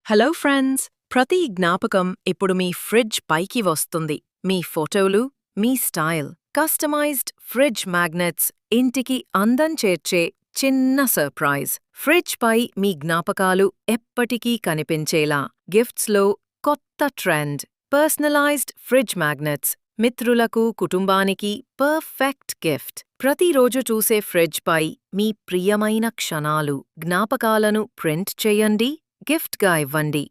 Hello friends! ప్రతి జ్ఞాపకం ఇప్పుడు మీ ఫ్రిడ్జ్ పైకి వస్తుంది. మీ ఫోటోలు, మీ స్టైల్, కస్టమైజ్డ్ ఫ్రిడ్జ్ మ్యాగ్నెట్స్, ఇంటికి అందం చేర్చే చిన్న సర్ప్రైజ్. ఫ్రిడ్జ్ పై మీ జ్ఞాపకాలు ఎప్పటికీ కనిపించేలా గిఫ్ట్స్లో కొత్త ట్రెండ్. పర్సనలైజ్డ్ ఫ్రిడ్జ్ మ్యాగ్నెట్స్ మిత్రులకు, కుటుంబానికి పర్ఫెక్ట్ గిఫ్ట్. ప్రతిరోజు చూసే ఫ్రిడ్జ్ పై మీ ప్రియమైన క్షణాలు, జ్ఞాపకాలను ప్రింట్ చేయండి, గిఫ్ట్గా ఇవ్వండి.